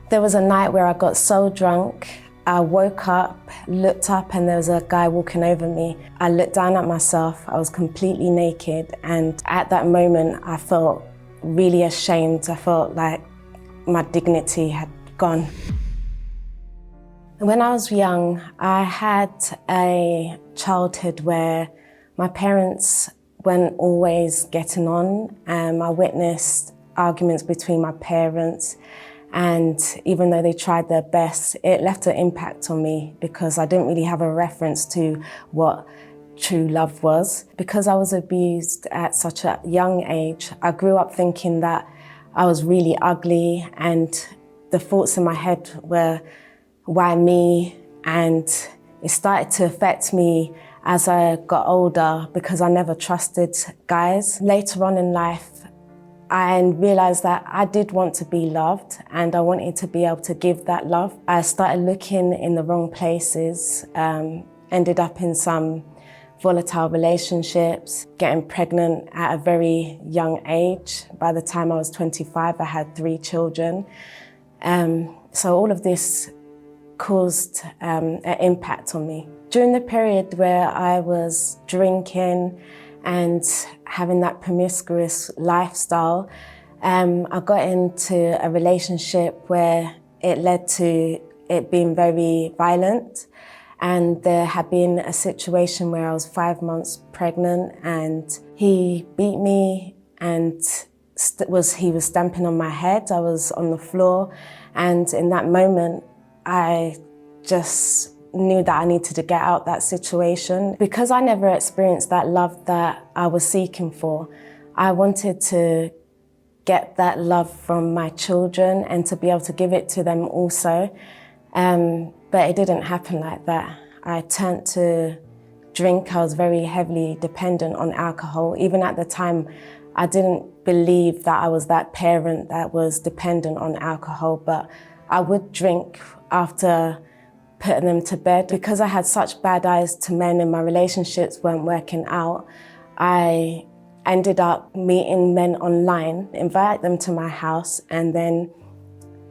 There was a night where I got so drunk, I woke up, looked up, and there was a guy walking over me. I looked down at myself, I was completely naked, and at that moment I felt really ashamed. I felt like my dignity had gone. When I was young, I had a childhood where my parents weren't always getting on. I witnessed arguments between my parents, and even though they tried their best, it left an impact on me because I didn't really have a reference to what true love was. Because I was abused at such a young age, I grew up thinking that I was really ugly, and the thoughts in my head were, why me? And it started to affect me as I got older because I never trusted guys. Later on in life, I realized that I did want to be loved and I wanted to be able to give that love. I started looking in the wrong places, ended up in some volatile relationships, getting pregnant at a very young age. By the time I was 25, I had 3 children. So all of this caused an impact on me. During the period where I was drinking and having that promiscuous lifestyle, I got into a relationship where it led to it being very violent. And there had been a situation where I was 5 months pregnant and he beat me and he was stamping on my head. I was on the floor, and in that moment, I just knew that I needed to get out that situation. Because I never experienced that love that I was seeking for, I wanted to get that love from my children and to be able to give it to them also. But it didn't happen like that. I turned to drink. I was very heavily dependent on alcohol. Even at the time, I didn't believe that I was that parent that was dependent on alcohol, but I would drink after putting them to bed. Because I had such bad eyes to men and my relationships weren't working out, I ended up meeting men online, invite them to my house, and then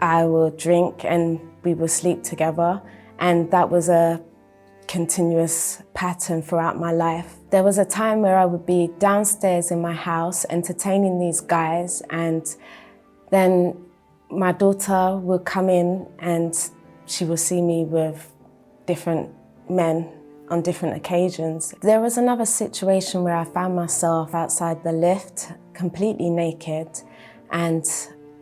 I would drink and we would sleep together. And that was a continuous pattern throughout my life. There was a time where I would be downstairs in my house entertaining these guys, and then my daughter would come in and she would see me with different men on different occasions. There was another situation where I found myself outside the lift, completely naked, and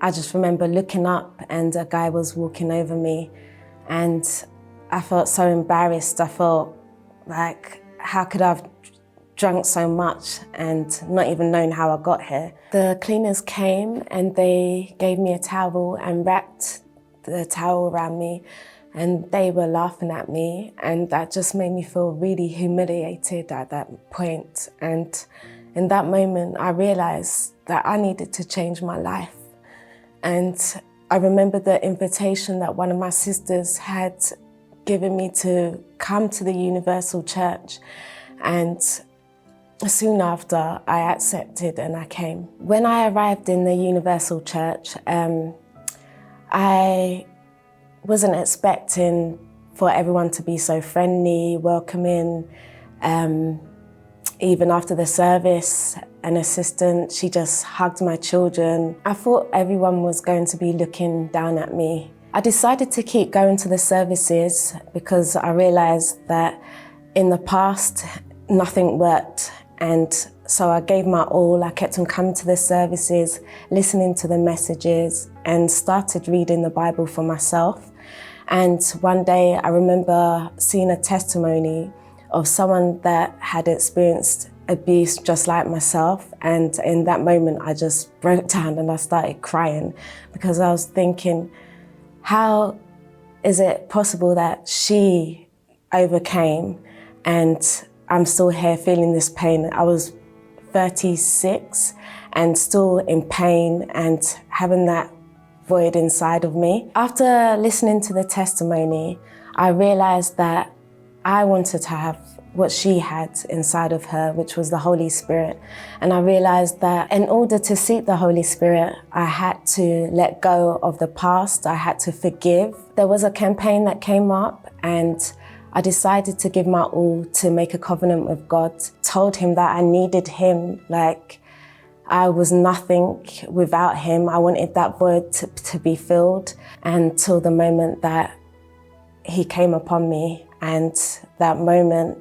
I just remember looking up and a guy was walking over me, and I felt so embarrassed. I felt like, how could I have drunk so much and not even known how I got here? The cleaners came and they gave me a towel and wrapped the towel around me, and they were laughing at me, and that just made me feel really humiliated at that point. And in that moment, I realized that I needed to change my life. And I remember the invitation that one of my sisters had given me to come to the Universal Church, and soon after I accepted and I came. When I arrived in the Universal Church, I wasn't expecting for everyone to be so friendly, welcoming. Even after the service, an assistant, she just hugged my children. I thought everyone was going to be looking down at me. I decided to keep going to the services because I realized that in the past, nothing worked. And so I gave my all. I kept on coming to the services, listening to the messages, and started reading the Bible for myself. And one day I remember seeing a testimony of someone that had experienced abuse just like myself. And in that moment, I just broke down and I started crying because I was thinking, how is it possible that she overcame and I'm still here feeling this pain? I was 36 and still in pain and having that void inside of me. After listening to the testimony, I realized that I wanted to have what she had inside of her, which was the Holy Spirit. And I realized that in order to seek the Holy Spirit, I had to let go of the past. I had to forgive. There was a campaign that came up and I decided to give my all to make a covenant with God. Told him that I needed him, like I was nothing without him. I wanted that void to be filled until the moment that he came upon me. And that moment,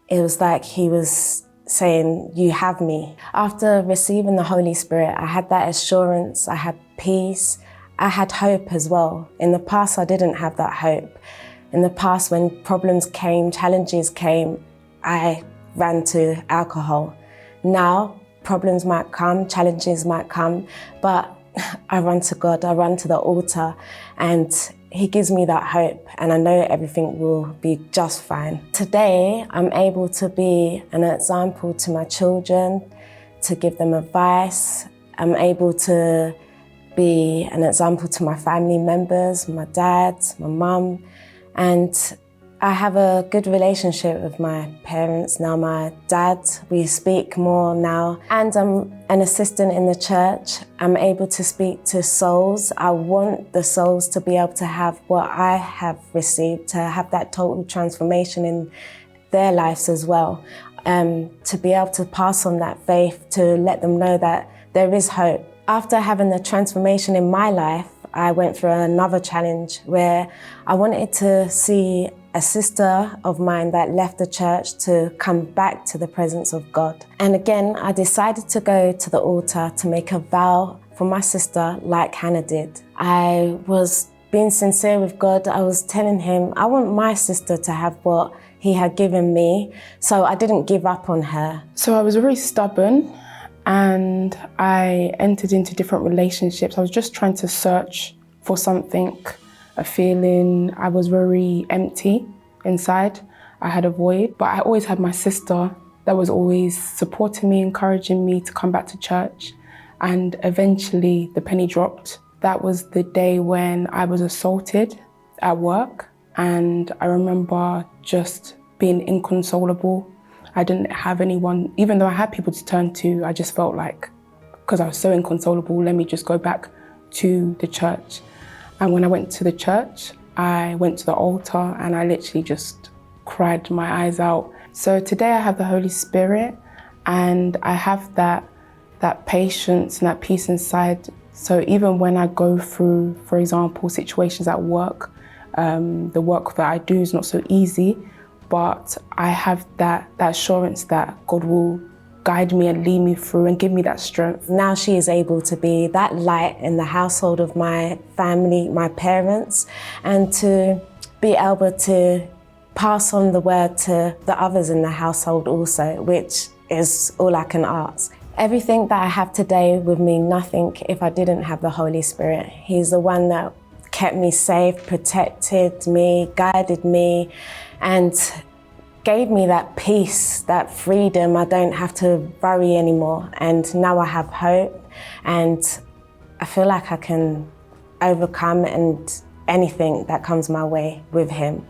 it was like he was saying, you have me. After receiving the Holy Spirit, I had that assurance, I had peace, I had hope as well. In the past, I didn't have that hope. In the past, when problems came, challenges came, I ran to alcohol. Now, problems might come, challenges might come, but I run to God, I run to the altar, and he gives me that hope, and I know everything will be just fine. Today, I'm able to be an example to my children, to give them advice. I'm able to be an example to my family members, my dad, my mum, and I have a good relationship with my parents now. My dad, we speak more now, and I'm an assistant in the church. I'm able to speak to souls. I want the souls to be able to have what I have received, to have that total transformation in their lives as well, to be able to pass on that faith, to let them know that there is hope. After having the transformation in my life, I went through another challenge where I wanted to see a sister of mine that left the church to come back to the presence of God. And again, I decided to go to the altar to make a vow for my sister like Hannah did. I was being sincere with God. I was telling him, I want my sister to have what he had given me, so I didn't give up on her. So I was very stubborn and I entered into different relationships. I was just trying to search for something, a feeling. I was very empty inside. I had a void, but I always had my sister that was always supporting me, encouraging me to come back to church. And eventually the penny dropped. That was the day when I was assaulted at work. And I remember just being inconsolable. I didn't have anyone, even though I had people to turn to, I just felt like, because I was so inconsolable, let me just go back to the church. And when I went to the church, I went to the altar and I literally just cried my eyes out. So today I have the Holy Spirit and I have that patience and that peace inside. So even when I go through, for example, situations at work, the work that I do is not so easy, but I have that assurance that God will guide me and lead me through and give me that strength. Now she is able to be that light in the household of my family, my parents, and to be able to pass on the word to the others in the household also, which is all I can ask. Everything that I have today would mean nothing if I didn't have the Holy Spirit. He's the one that kept me safe, protected me, guided me, and gave me that peace, that freedom. I don't have to worry anymore. And now I have hope, and I feel like I can overcome anything that comes my way with him.